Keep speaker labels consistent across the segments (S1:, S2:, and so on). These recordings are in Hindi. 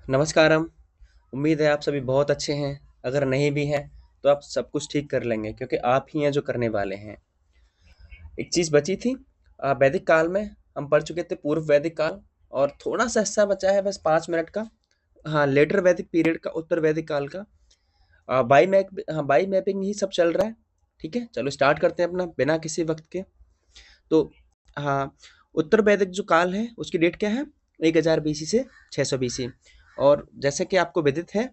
S1: नमस्कारम। उम्मीद है आप सभी बहुत अच्छे हैं। अगर नहीं भी हैं तो आप सब कुछ ठीक कर लेंगे क्योंकि आप ही हैं जो करने वाले हैं। एक चीज़ बची थी। वैदिक काल में हम पढ़ चुके थे पूर्व वैदिक काल और थोड़ा सा हिस्सा बचा है बस 5 मिनट का। हाँ, लेटर वैदिक पीरियड का, उत्तर वैदिक काल का। बाई मैपिंग ही सब चल रहा है। ठीक है, चलो स्टार्ट करते हैं अपना बिना किसी वक्त के। तो हाँ, उत्तर वैदिक जो काल है उसकी डेट क्या है? 1000 बीसी से 600 बीसी। और जैसे कि आपको विदित है,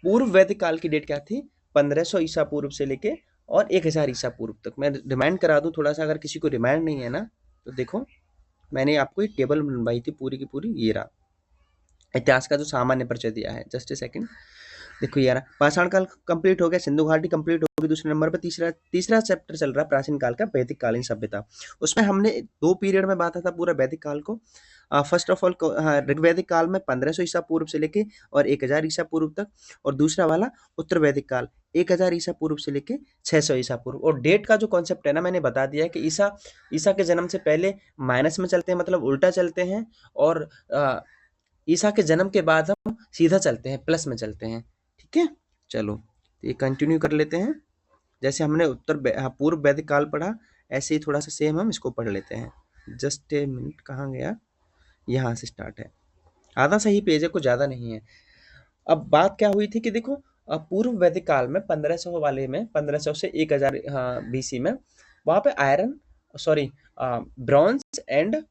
S1: पूर्व वैदिक काल की डेट क्या थी? 1500 ईसा पूर्व से लेके और 1000 ईसा पूर्व तक। मैं रिमाइंड करा दूं थोड़ा सा, अगर किसी को रिमाइंड नहीं है ना तो देखो, मैंने आपको एक टेबल बनवाई थी पूरी की पूरी, ये रहा। इतिहास का जो सामान्य परिचय दिया है, जस्ट ए सेकंड। देखो यार, पाषाण काल कंप्लीट हो गया, सिंधु घाटी कंप्लीट होगी दूसरे नंबर पर। तीसरा तीसरा चैप्टर चल रहा है प्राचीन काल का, वैदिक कालीन सभ्यता। उसमें हमने 2 पीरियड में बांटा था पूरा वैदिक काल को। फर्स्ट ऑफ ऑल ऋग्वैदिक काल में 1500 ईसा पूर्व से लेके और 1000 ईसा पूर्व तक, और दूसरा वाला उत्तर वैदिक काल 1000 ईसा पूर्व से लेके 600 ईसा पूर्व। और डेट का जो कॉन्सेप्ट है ना, मैंने बता दिया है कि ईसा ईसा के जन्म से पहले माइनस में चलते हैं, मतलब उल्टा चलते हैं, और ईसा के जन्म के बाद हम सीधा चलते हैं, प्लस में चलते हैं। ठीक है, चलो तो ये कंटिन्यू कर लेते हैं। जैसे हमने पूर्व वैदिक काल पढ़ा, ऐसे ही थोड़ा सा सेम हम इसको पढ़ लेते हैं। जस्ट ए मिनट, कहाँ गया? यहाँ से स्टार्ट है, आधा सही पेज है, कुछ ज़्यादा नहीं है। अब बात क्या हुई थी कि देखो, पूर्व वैदिक काल में 1500 वाले में, 1500 से 1000 बीसी में, वहाँ पे iron, sorry, bronze and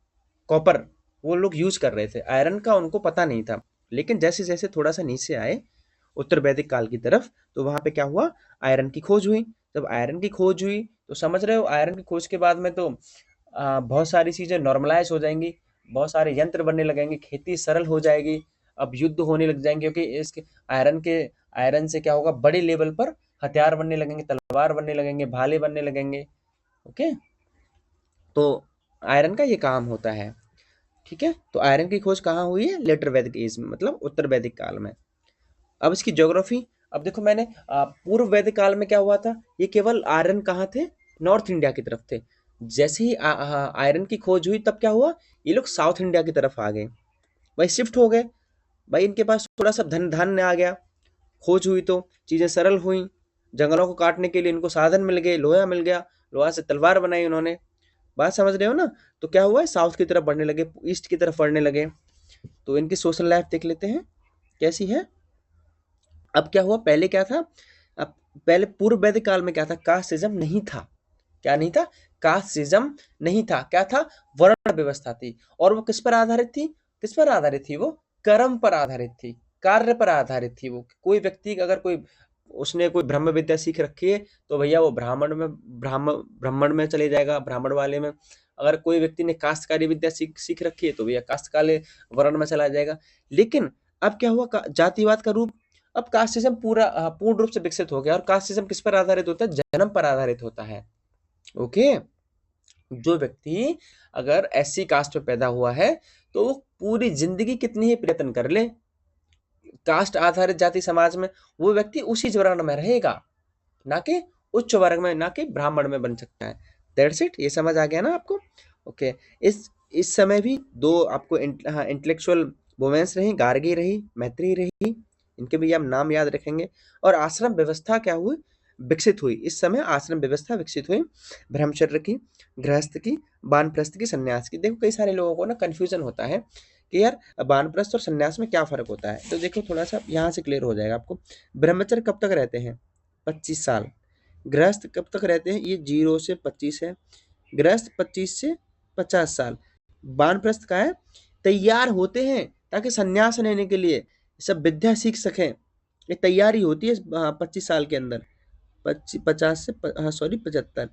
S1: copper वो लोग यूज कर रहे थे। आयरन का उनको पता नहीं था। लेकिन जैसे जैसे थोड़ा सा नीचे आए उत्तर वैदिक काल की तरफ, तो वहां पे क्या हुआ? आयरन की खोज हुई। जब आयरन की खोज हुई तो समझ रहे हो, आयरन की खोज के बाद में तो बहुत सारी चीजें नॉर्मलाइज हो जाएंगी, बहुत सारे यंत्र बनने लगेंगे, खेती सरल हो जाएगी। अब युद्ध होने लग जाएंगे क्योंकि इसके आयरन से क्या होगा, बड़े लेवल पर हथियार बनने लगेंगे, तलवार बनने लगेंगे, भाले बनने लगेंगे। ओके, तो आयरन का ये काम होता है। ठीक है, तो आयरन की खोज कहाँ हुई है? लेटर वैदिक एज में, मतलब उत्तर वैदिक काल में। अब इसकी ज्योग्राफी, अब देखो मैंने पूर्व वैदिक काल में क्या हुआ था, ये केवल आयरन कहाँ थे? नॉर्थ इंडिया की तरफ थे। जैसे ही आयरन की खोज हुई तब क्या हुआ, ये लोग साउथ इंडिया की तरफ आ गए, भाई शिफ्ट हो गए। भाई इनके पास थोड़ा सा धन धान्य आ गया, खोज हुई तो चीजें सरल हुई। जंगलों को काटने के लिए इनको साधन मिल गए, लोहा मिल गया, लोहा से तलवार बनाई उन्होंने। बात समझ रहे हो ना? तो क्या हुआ है, साउथ की तरफ बढ़ने लगे, ईस्ट की तरफ बढ़ने लगे। तो इनकी सोशल लाइफ देख लेते हैं कैसी है। अब क्या हुआ, पहले क्या था? अब पहले पूर्व वैदिक काल में क्या था? कास्ट सिस्टम नहीं था। क्या नहीं था? कास्ट सिस्टम नहीं था। क्या था? वर्ण व्यवस्था थी। और वो किस पर आधारित थी? किस पर आधारित थी वो? कर्म पर आधारित थी, कार्य पर आधारित थी। वो कोई व्यक्ति अगर कोई उसने कोई ब्रह्म विद्या सीख रखी है तो भैया वो ब्राह्मण में चले जाएगा, ब्राह्मण वाले में। अगर कोई व्यक्ति ने काश्तकारी विद्या सीख रखी है तो भैया काश्तकाले वर्ण में चला जाएगा। लेकिन अब क्या हुआ, जातिवाद का रूप। अब कास्टिज्म पूर्ण रूप से विकसित हो गया। और कास्टिज्म किस पर आधारित होता है? जन्म पर आधारित होता है। ओके, जो व्यक्ति अगर एससी कास्ट में पैदा हुआ है तो वो पूरी जिंदगी कितनी ही प्रयत्न कर ले, कास्ट आधारित जाति समाज में वो व्यक्ति उसी वर्ण में रहेगा, ना कि उच्च वर्ग में, ना कि ब्राह्मण में बन सकता है। दैट्स इट, ये समझ आ गया ना आपको? ओके, इस समय भी दो आपको इंटेलेक्चुअल वुमेन्स रही, गार्गी रही, मैत्री रही, इनके भी हम नाम याद रखेंगे। और आश्रम व्यवस्था क्या हुई? विकसित हुई। इस समय आश्रम व्यवस्था विकसित हुई, ब्रह्मचर्य की, गृहस्थ की, वानप्रस्थ की, संन्यास की। देखो कई सारे लोगों को ना कंफ्यूजन होता है कि यार वानप्रस्थ और संन्यास में क्या फर्क होता है, तो देखो थोड़ा सा यहाँ से क्लियर हो जाएगा आपको। ब्रह्मचर्य कब तक रहते हैं? 25 साल। गृहस्थ कब तक रहते हैं? ये 0 से 25 है। गृहस्थ 25 से 50 साल। वानप्रस्थ का है, तैयार होते हैं ताकि संन्यास लेने के लिए सब विद्या सीख सकें। ये तैयारी होती है 25 साल के अंदर। 75।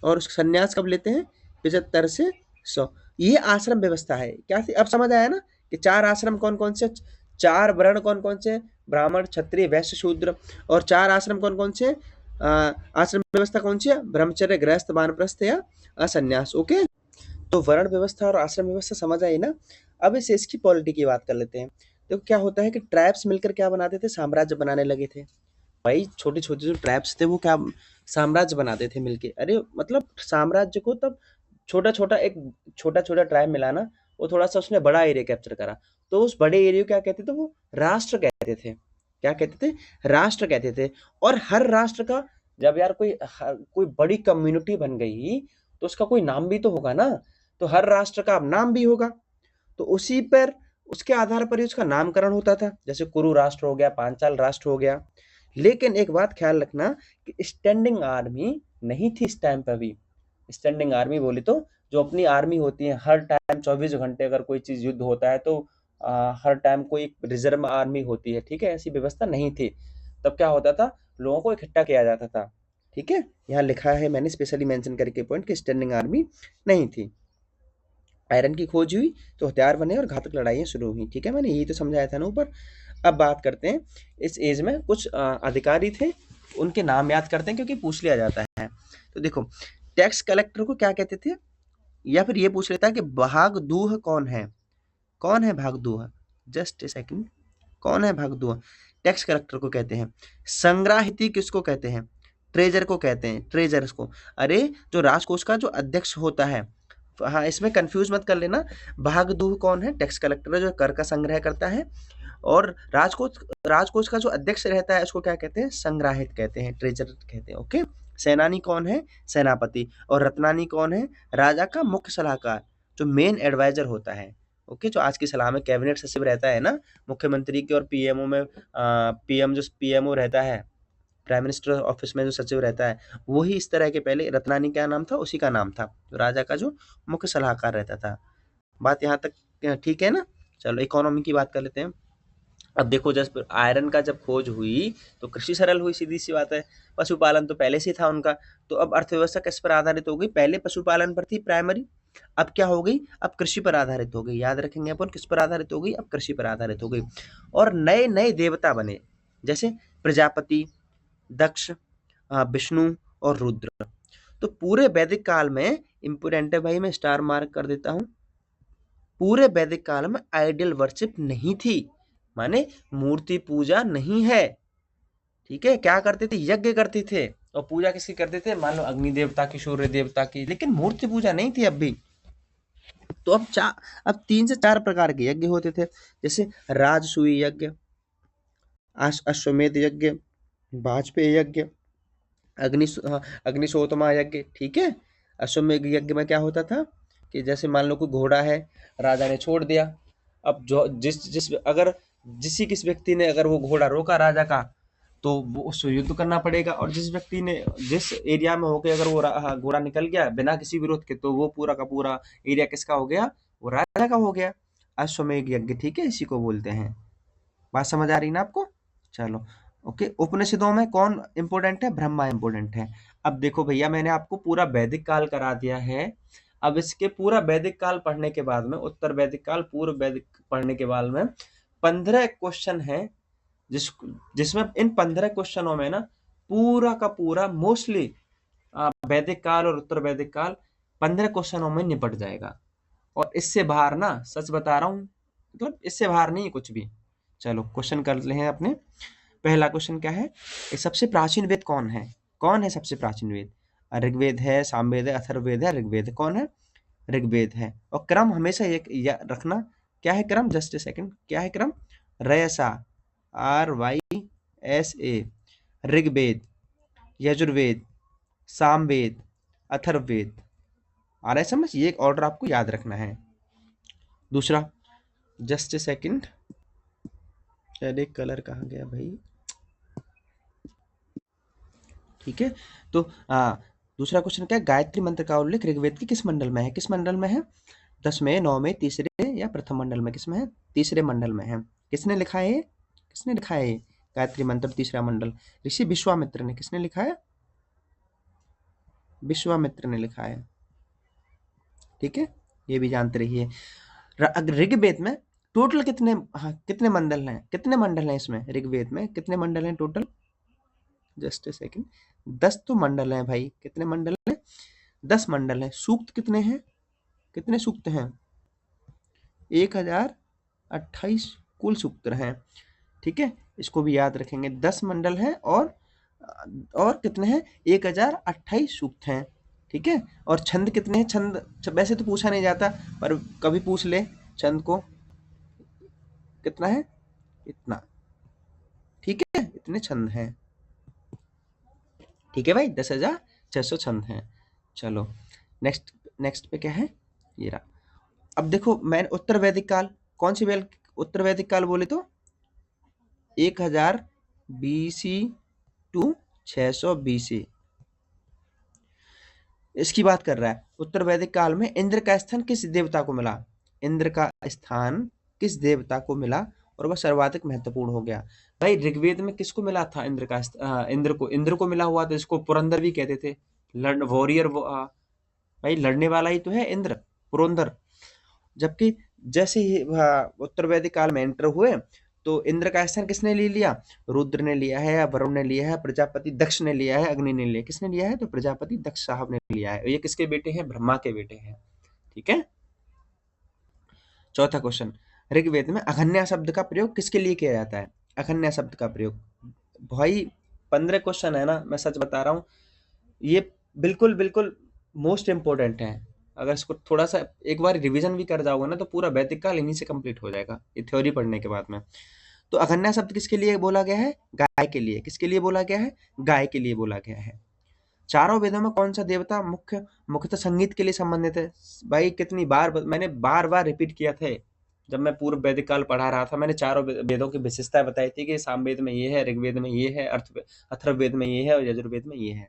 S1: और संन्यास कब लेते हैं? 75 से 100। ये आश्रम व्यवस्था है। क्या थी? अब समझ आया ना कि 4 आश्रम कौन कौन से, 4 वर्ण कौन कौन से? ब्राह्मण, क्षत्रिय, वैश्य, शूद्र। और 4 आश्रम कौन कौन से? आश्रम व्यवस्था कौन सी है? ब्रह्मचर्य, गृहस्थ, वानप्रस्थ या संन्यास। ओके, तो वर्ण व्यवस्था और आश्रम व्यवस्था समझ आई ना? अब इस इसकी पॉलिटी की बात कर लेते हैं। तो क्या होता है कि ट्राइब्स मिलकर क्या बनाते थे? साम्राज्य बनाने लगे थे। भाई छोटे छोटे जो ट्राइब्स थे वो क्या साम्राज्य बनाते थे मिलके। अरे मतलब साम्राज्य को तब छोटा छोटा ट्राइब मिला ना, वो थोड़ा सा उसने बड़ा एरिया कैप्चर करा। तो उस बड़े एरिया को क्या कहते थे, वो राष्ट्र कहते थे। क्या कहते थे, राष्ट्र कहते थे। और हर राष्ट्र का जब यार कोई बड़ी कम्युनिटी बन गई तो उसका कोई नाम भी तो होगा ना, तो हर राष्ट्र का अब नाम भी होगा, तो उसी पर उसके आधार पर ही उसका नामकरण होता था। जैसे कुरु राष्ट्र हो गया, पांचाल राष्ट्र हो गया। लेकिन एक बात ख्याल रखना कि स्टैंडिंग आर्मी नहीं थी इस टाइम पर भी। स्टैंडिंग आर्मी बोली तो जो अपनी आर्मी होती है, हर टाइम 24 घंटे अगर कोई चीज युद्ध होता है तो हर टाइम कोई रिजर्व आर्मी होती है, ठीक है, ऐसी व्यवस्था नहीं थी। तब क्या होता था, लोगों को इकट्ठा किया जाता था, ठीक है। यहाँ लिखा है मैंने स्पेशली मेंशन करके पॉइंट कि स्टैंडिंग आर्मी नहीं थी। आयरन की खोज हुई तो हथियार बने और घातक लड़ाइयाँ शुरू हुई, ठीक है, मैंने यही तो समझाया था ना ऊपर। अब बात करते हैं इस एज में कुछ अधिकारी थे, उनके नाम याद करते हैं क्योंकि पूछ लिया जाता है। तो देखो, टैक्स कलेक्टर को क्या कहते थे, या फिर ये पूछ लेता है कि भागदूह कौन है, कौन है भागदूह, जस्ट ए सेकंड, कौन है भागदूह, टैक्स कलेक्टर को कहते हैं। संग्राहिती किसको कहते हैं, ट्रेजर को कहते हैं, ट्रेजर्स को। अरे जो राजकोष का जो अध्यक्ष होता है, हाँ इसमें कंफ्यूज मत कर लेना, भागदूह कौन है, टैक्स कलेक्टर जो कर का संग्रह करता है, और राजकोष राजकोष का जो अध्यक्ष रहता है उसको क्या कहते हैं, संग्राहित कहते हैं, ट्रेजर कहते हैं, ओके। सेनानी कौन है, सेनापति। और रत्नानी कौन है, राजा का मुख्य सलाहकार, जो मेन एडवाइजर होता है, ओके, जो आज की सलाह में कैबिनेट सचिव रहता है ना, मुख्यमंत्री के और पीएमओ में पीएम जो पीएमओ रहता है, प्राइम मिनिस्टर ऑफिस में जो सचिव रहता है, वही इस तरह के, पहले रत्नानी क्या नाम था, उसी का नाम था, जो राजा का जो मुख्य सलाहकार रहता था। बात यहाँ तक ठीक है ना। चलो इकोनॉमी की बात कर लेते हैं। अब देखो, जब आयरन का जब खोज हुई तो कृषि सरल हुई, सीधी सी बात है। पशुपालन तो पहले से था उनका, तो अब अर्थव्यवस्था किस पर आधारित हो गई, पहले पशुपालन पर थी प्राइमरी, अब क्या हो गई, अब कृषि पर आधारित हो गई। याद रखेंगे अपन, किस पर आधारित हो गई, अब कृषि पर आधारित हो गई। और नए नए देवता बने, जैसे प्रजापति, दक्ष, विष्णु और रुद्र। तो पूरे वैदिक काल में, इंपोर्टेंट है भाई, मैं स्टार मार्क कर देता हूं, पूरे वैदिक काल में आइडियल वर्शिप नहीं थी, माने मूर्ति पूजा नहीं है, ठीक है। क्या करते थे, यज्ञ करते थे, और पूजा किसकी करते थे, मान लो अग्नि देवता की, सूर्य देवता की, लेकिन मूर्ति पूजा नहीं थी अब भी। तो अब 3 से 4 प्रकार के यज्ञ होते थे, जैसे राजसूय यज्ञ, अश्वमेध यज्ञ, वाजपेयी यज्ञ, अग्निशोतमा यज्ञ, ठीक है। अश्वमेध यज्ञ में क्या होता था कि जैसे मान लो कोई घोड़ा है, राजा ने छोड़ दिया, अब जो जिस जिस अगर जिसी किस व्यक्ति ने अगर वो घोड़ा रोका राजा का, तो वो उससे युद्ध करना पड़ेगा। और जिस व्यक्ति ने जिस एरिया में होके अगर वो घोड़ा निकल गया बिना किसी विरोध के, तो वो पूरा का पूरा एरिया किसका हो गया, वो राजा का हो गया। अश्वमेध यज्ञ, ठीक है, इसी को बोलते हैं। बात समझ आ रही ना आपको। चलो ओके। उपनिषदों में कौन इंपोर्टेंट है, ब्रह्मा इंपोर्टेंट है। अब देखो भैया, मैंने आपको पूरा वैदिक काल करा दिया है। अब इसके पूरा वैदिक काल पढ़ने के बाद में, उत्तर वैदिक काल, पूर्व वैदिक पढ़ने के बाद में 15 क्वेश्चन है, जिसमें इन 15 क्वेश्चनों में ना पूरा का पूरा मोस्टली वैदिक काल और उत्तर वैदिक काल 15 क्वेश्चनों में निपट जाएगा। और इससे बाहर ना, सच बता रहा हूँ, मतलब इससे बाहर नहीं है कुछ भी। चलो क्वेश्चन कर ले हैं अपने। पहला क्वेश्चन क्या है, सबसे प्राचीन वेद कौन है, कौन है सबसे प्राचीन वेद। ऋग्वेद है, सामवेद है, अथर्ववेद है, ऋग्वेद। कौन है, ऋग्वेद है। और क्रम हमेशा एक रखना, क्या है क्रम, जस्ट ए सेकंड, क्या है क्रम, रयसा, RYSA, ऋग्वेद, यजुर्वेद, सामवेद, अथर्ववेद। आ रहा है समझ, ये एक ऑर्डर आपको याद रखना है। दूसरा, जस्ट ए सेकंड, अरे कलर कहाँ गया भाई, ठीक है। तो दूसरा क्वेश्चन क्या है, गायत्री मंत्र का उल्लेख ऋग्वेद के किस मंडल में है, किस मंडल में है, 10वें, 9वें, तीसरे या प्रथम मंडल में, किसमें है, तीसरे मंडल में है। किसने लिखा है, किसने लिखा है गायत्री मंत्र तीसरा मंडल, ऋषि विश्वामित्र ने। किसने लिखा है, विश्वामित्र ने लिखा है, ठीक है, ये भी जानते रहिए। ऋग्वेद में टोटल कितने, कितने मंडल हैं, कितने मंडल हैं इसमें, ऋग्वेद में कितने मंडल हैं टोटल, जस्ट ए सेकंड, 10 तो मंडल हैं भाई। कितने मंडल हैं, 10 मंडल हैं। सूक्त कितने हैं, कितने सूक्त हैं, 1028 कुल सूक्त हैं, ठीक है, इसको भी याद रखेंगे। 10 मंडल हैं और कितने हैं, 1028 सूक्त हैं, ठीक है। और छंद कितने हैं, छंद वैसे तो पूछा नहीं जाता, पर कभी पूछ ले छंद को, कितना है, इतना, ठीक है, इतने छंद हैं, ठीक है भाई, 10,600 छंद हैं। चलो नेक्स्ट, नेक्स्ट पे क्या है, ये रहा। अब देखो मैंने उत्तर वैदिक काल, कौन सी वेल, उत्तर वैदिक काल बोले तो 1000 BC टू 600 BC, इसकी बात कर रहा है। उत्तर वैदिक काल में इंद्र का स्थान किस देवता को मिला, इंद्र का स्थान किस देवता को मिला और वह सर्वाधिक महत्वपूर्ण हो गया। भाई ऋग्वेद में किसको मिला था, इंद्र का इंद्र को मिला हुआ था, इसको पुरंदर भी कहते थे, वॉरियर, भाई लड़ने वाला ही तो है इंद्र, पुरंदर। जबकि जैसे ही उत्तर वैदिक काल में एंटर हुए तो इंद्र का स्थान किसने ले लिया, रुद्र ने लिया है, वरुण ने लिया है, प्रजापति दक्ष ने लिया है, अग्नि ने लिया, किसने लिया है, तो प्रजापति दक्ष साहब ने लिया है। ये किसके बेटे हैं, ब्रह्मा के बेटे हैं, ठीक है। चौथा क्वेश्चन, ऋग्वेद में अघन्या शब्द का प्रयोग किसके लिए किया जाता है, अघन्या शब्द का प्रयोग। भाई 15 क्वेश्चन है ना, मैं सच बता रहा हूँ, ये बिल्कुल बिल्कुल मोस्ट इंपॉर्टेंट है। अगर इसको थोड़ा सा एक बार रिवीजन भी कर जाओगे ना तो पूरा वैदिक काल इन्हीं से कंप्लीट हो जाएगा, ये थ्योरी पढ़ने के बाद में। तो अघन्या शब्द किसके लिए बोला गया है, गाय के लिए, किसके लिए बोला गया है, गाय के लिए बोला गया है। चारों वेदों में कौन सा देवता मुख्यतः संगीत के लिए संबंधित है। भाई कितनी बार मैंने बार बार रिपीट किया था, जब मैं पूर्व वैदिक काल पढ़ा रहा था, मैंने चारों वेदों की विशेषताएं बताई थी कि सामवेद में ये है, ऋग्वेद में ये है, अथर्ववेद में ये है और यजुर्वेद में ये है।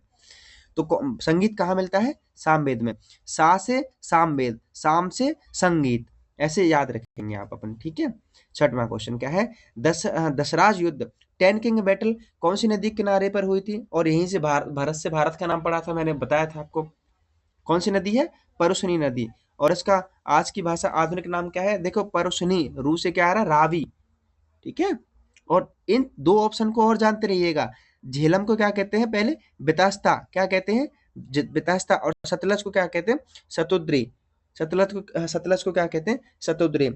S1: तो संगीत कहाँ मिलता है, सामवेद में, सा से सामवेद, साम से संगीत, ऐसे याद रखेंगे आप अपन, ठीक है। छठवां क्वेश्चन क्या है, दशराज युद्ध, 10 किंग बैटल कौन सी नदी किनारे पर हुई थी, और यहीं से भारत से भारत का नाम पड़ा था, मैंने बताया था आपको। कौन सी नदी है, परुशनी नदी, और इसका आज की भाषा आधुनिक नाम क्या है, देखो परुशनी, रू से क्या आ रहा है, रावी, ठीक है। और इन दो ऑप्शन को और जानते रहिएगा, झेलम को क्या कहते हैं, पहले बितास्ता क्या कहते हैं, बितास्ता, और सतलज को क्या कहते हैं, सतुद्री, सतलज को क्या कहते हैं, सतुद्री।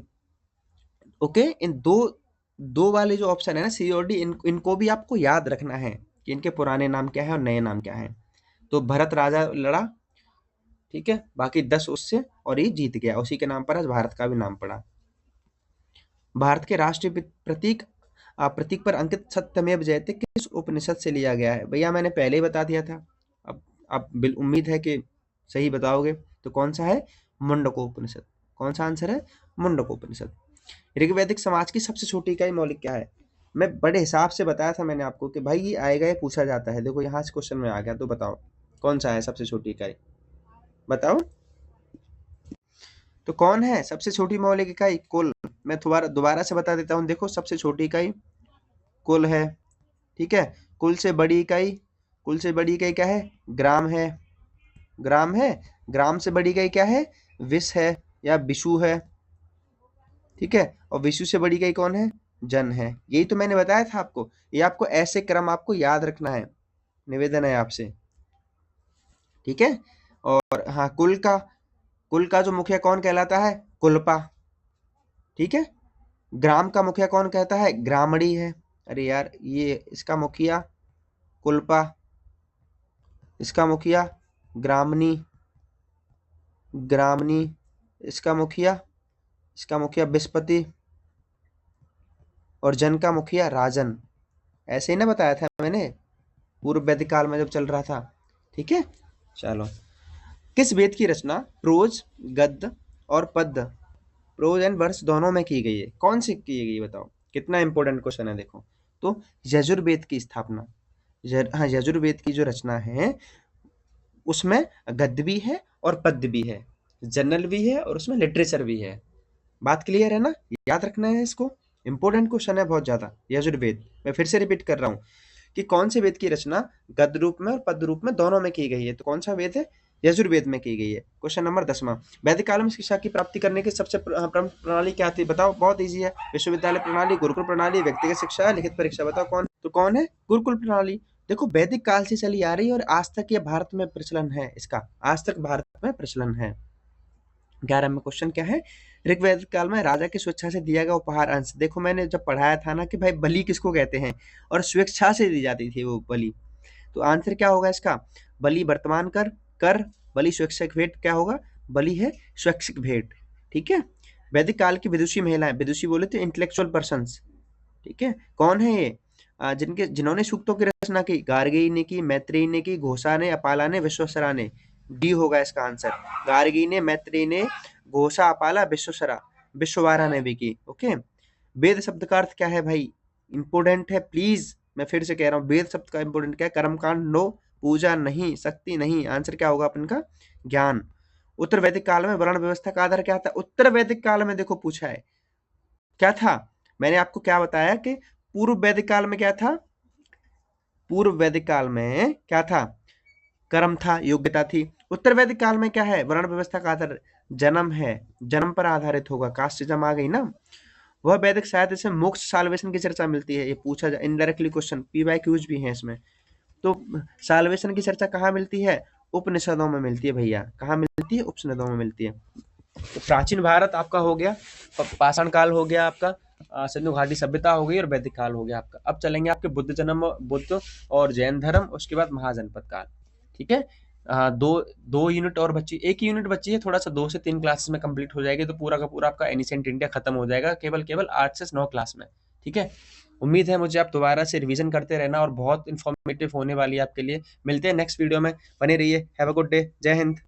S1: ओके, इन दो दो वाले जो ऑप्शन है ना, सी और डी, इनको भी आपको याद रखना है कि इनके पुराने नाम क्या है और नए नाम क्या है। तो भरत राजा लड़ा, ठीक है, बाकी 10 उससे, और ये जीत गया, उसी के नाम पर आज भारत का भी नाम पड़ा। भारत के राष्ट्रीय प्रतीक प्रतीक पर अंकित सत्यमेव जयते किस उपनिषद से लिया गया है, भैया मैंने पहले ही बता दिया था, अब आप उम्मीद है कि सही बताओगे। तो कौन सा है, मुंडकोपनिषद, कौन सा आंसर है, मुंडकोपनिषद। ऋग्वैदिक समाज की सबसे छोटी इकाई मौलिक क्या है, मैं बड़े हिसाब से बताया था मैंने आपको कि भाई ये आएगा, ये पूछा जाता है, देखो यहाँ से क्वेश्चन में आ गया, तो बताओ कौन सा है सबसे छोटी इकाई, बताओ तो कौन है सबसे छोटी मौलिक इकाई, कुल। मैं दोबारा से बता देता हूँ, देखो सबसे छोटी इकाई कुल है, ठीक है। कुल से बड़ी इकाई, कुल से बड़ी इकाई क्या है, ग्राम है, ग्राम है। ग्राम से बड़ी इकाई क्या है, विश है या विशु है, ठीक है। और विशु से बड़ी इकाई कौन है, जन है। यही तो मैंने बताया था आपको, ये आपको ऐसे क्रम आपको याद रखना है, निवेदन है आपसे, ठीक है। और हाँ, कुल का जो मुखिया कौन कहलाता है, कुलपा, ठीक है। ग्राम का मुखिया कौन कहता है, ग्रामणी है। अरे यार, ये इसका मुखिया कुलपा, इसका मुखिया ग्रामणी, ग्रामणी, इसका मुखिया विस्पति, और जन का मुखिया राजन। ऐसे ही ना बताया था मैंने पूर्व वैदिक काल में जब चल रहा था, ठीक है। चलो, किस वेद की रचना प्रोज, गद्य और पद्य, प्रोज एंड वर्स दोनों में की गई है, कौन सी की गई बताओ, कितना इंपॉर्टेंट क्वेश्चन है देखो। तो यजुर्वेद की स्थापना, हाँ, यजुर्वेद की जो रचना है उसमें गद्य भी है और पद्य भी है, जर्नल भी है और उसमें लिटरेचर भी है। बात क्लियर है ना, याद रखना है इसको, इंपॉर्टेंट क्वेश्चन है बहुत ज्यादा। यजुर्वेद, मैं फिर से रिपीट कर रहा हूँ कि कौन से वेद की रचना गद्य रूप में और पद्य रूप में दोनों में की गई है, तो कौन सा वेद है, यजुर्वेद में की गई है। क्वेश्चन नंबर 10वां, वैदिक काल में शिक्षा की प्राप्ति करने की सबसे प्रमुख प्रणाली क्या थी, बताओ, बहुत इजी है, विश्वविद्यालय प्रणाली, गुरुकुल प्रणाली, व्यक्तिगत शिक्षा, लिखित परीक्षा, बताओ कौन, तो कौन है, गुरुकुल प्रणाली। देखो वैदिक काल से चली आ रही है और आज तक ये भारत में प्रचलन है इसका, आज तक भारत में प्रचलन है। 11वां क्वेश्चन क्या है, ऋग्वेद काल में राजा की स्वेच्छा से दिया गया उपहार अंश, देखो मैंने जब पढ़ाया था ना कि भाई बलि किसको कहते हैं, और स्वेच्छा से दी जाती थी वो बलि, तो आंसर क्या होगा इसका, बलि वर्तमान कर, बलि स्वैच्छिक भेंट क्या होगा, बलि है स्वैच्छिक भेंट, ठीक है। वैदिक काल की विदुषी महिलाएं, विदुषी बोले तो इंटेलेक्चुअल पर्सन्स, ठीक है। कौन है ये? जिन्होंने सूक्तों की रचना की, गार्गी ने की, मैत्रेयी ने की, घोषा ने, अपाला ने, विश्वसरा ने। डी होगा इसका आंसर। गार्गी ने, मैत्रेयी ने, घोषा, अपाला, विश्वसरा, विश्ववारा ने भी की। ओके। वेद शब्द का अर्थ क्या है भाई? इंपोर्टेंट है प्लीज, मैं फिर से कह रहा हूँ, वेद शब्द का इंपोर्टेंट क्या है? कर्मकांड नो, पूजा नहीं, शक्ति नहीं। आंसर क्या होगा अपन का? ज्ञान। उत्तर वैदिक काल में वर्ण व्यवस्था का आधार क्या था? उत्तर वैदिक काल में देखो पूछा है क्या था, मैंने आपको क्या बताया कि पूर्व वैदिक काल में क्या था? पूर्व वैदिक काल में क्या था? कर्म था, योग्यता थी। उत्तर वैदिक काल में क्या है? वर्ण व्यवस्था का आधार जन्म है, जन्म पर आधारित होगा। कास्ट सिस्टम आ गई ना। वह वैदिक साहित्य से मोक्ष साल्वेशन की चर्चा मिलती है। ये पूछा जाए इनडायरेक्टली क्वेश्चन, पीवाईक्यूज भी हैं इसमें। तो साल्वेशन की चर्चा कहाँ मिलती है? उपनिषदों में मिलती है भैया। कहाँ मिलती है? उपनिषदों में मिलती है। तो प्राचीन भारत आपका हो गया, पाषाण काल हो गया आपका, सिंधु घाटी सभ्यता हो गई, और वैदिक काल हो गया आपका। अब चलेंगे आपके बुद्ध और जैन धर्म, उसके बाद महाजनपद काल। ठीक है। दो यूनिट और बची, एक यूनिट बची है, थोड़ा सा 2 से 3 क्लासेस में कंप्लीट हो जाएगी, तो पूरा का पूरा आपका एनिसेंट इंडिया खत्म हो जाएगा केवल 8 से 9 क्लास में। ठीक है। उम्मीद है मुझे आप दोबारा से रिवीजन करते रहना, और बहुत इन्फॉर्मेटिव होने वाली है आपके लिए। मिलते हैं नेक्स्ट वीडियो में, बने रहिए। Have a good day. जय हिंद।